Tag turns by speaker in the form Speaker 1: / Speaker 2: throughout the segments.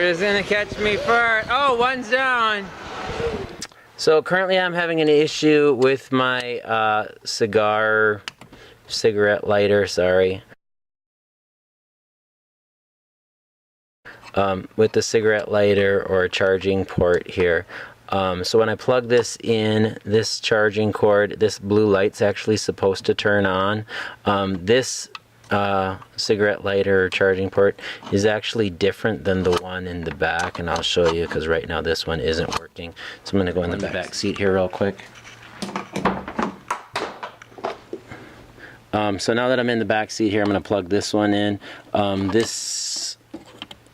Speaker 1: is gonna catch me first. Oh, one's down. So currently I'm having an issue with my cigarette lighter, sorry. With the cigarette lighter or charging port here. So when I plug this in, this charging cord, this blue light's actually supposed to turn on. This cigarette lighter or charging port is actually different than the one in the back, and I'll show you because right now this one isn't working. So I'm going to go in the back seat here real quick. So now that I'm in the back seat here, I'm going to plug this one in. This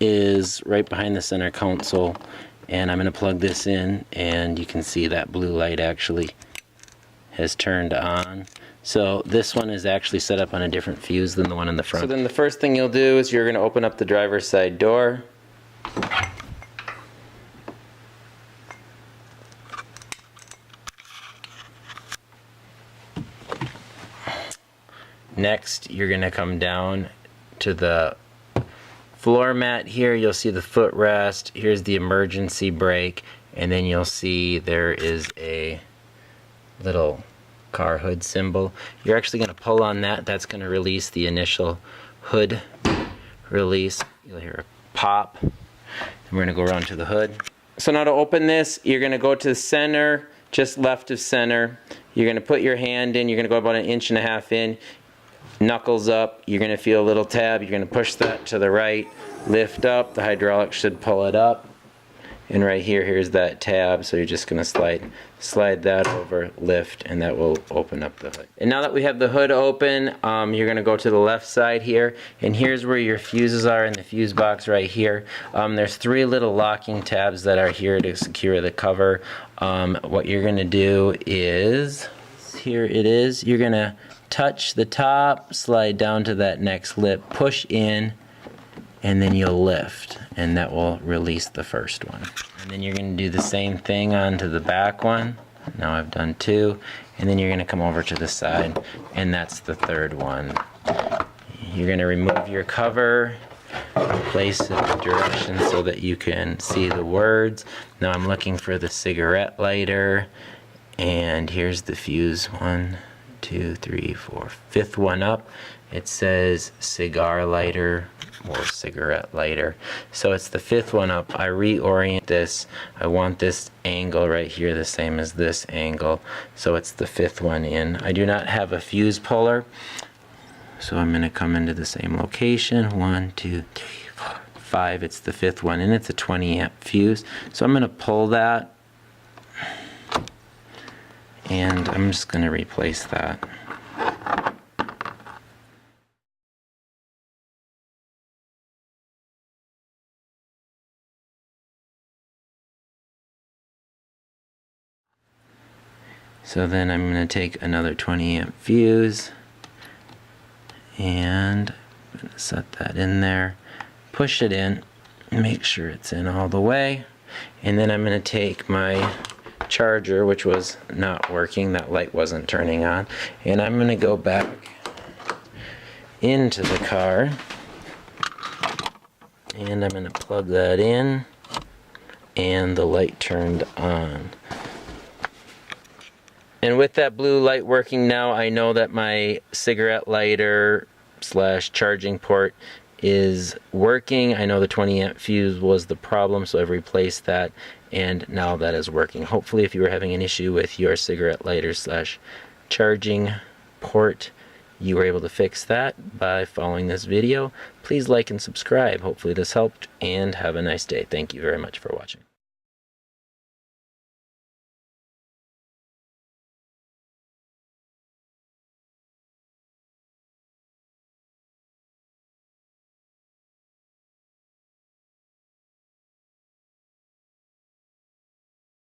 Speaker 1: is right behind the center console, and I'm going to plug this in, and you can see that blue light actually has turned on. So this one is actually set up on a different fuse than the one in the front. So then the first thing you'll do is you're going to open up the driver's side door. Next, you're going to come down to the floor mat here. You'll see the footrest. Here's the emergency brake, and then you'll see there is a little car hood symbol. You're actually going to pull on that. That's going to release the initial hood release. You'll hear a pop. And we're going to go around to the hood. So now to open this, you're going to go to the center, just left of center. You're going to put your hand in. You're going to go about 1.5 inches in. Knuckles up. You're going to feel a little tab. You're going to push that to the right. Lift up. The hydraulic should pull it up. And right here, here's that tab, so you're just going to slide that over, lift, and that will open up the hood. And now that we have the hood open, you're going to go to the left side here, and here's where your fuses are in the fuse box right here. There's 3 little locking tabs that are here to secure the cover. What you're going to do is, here it is, you're going to touch the top, slide down to that next lip, push in, and then you'll lift, and that will release the first one. And then you're going to do the same thing onto the back one. Now I've done 2, and then you're going to come over to the side, and that's the third one. You're going to remove your cover, place it in the direction so that you can see the words. Now I'm looking for the cigarette lighter, and here's the fuse. 1, 2, 3, 4, 5th one up. It says cigar lighter or cigarette lighter. So it's the 5th one up. I reorient this. I want this angle right here the same as this angle. So it's the 5th one in. I do not have a fuse puller. So I'm going to come into the same location. 1, 2, 3, 4, 5. It's the 5th one in. It's a 20 amp fuse. So I'm going to pull that. And I'm just going to replace that. So then I'm going to take another 20 amp fuse and I'm going to set that in there, push it in, make sure it's in all the way, and then I'm going to take my charger, which was not working, that light wasn't turning on, and I'm going to go back into the car and I'm going to plug that in, and the light turned on. And with that blue light working now, I know that my cigarette lighter / charging port is working. I know the 20 amp fuse was the problem, so I've replaced that, and now that is working. Hopefully if you were having an issue with your cigarette lighter / charging port, you were able to fix that by following this video. Please like and subscribe. Hopefully this helped, and have a nice day. Thank you very much for watching.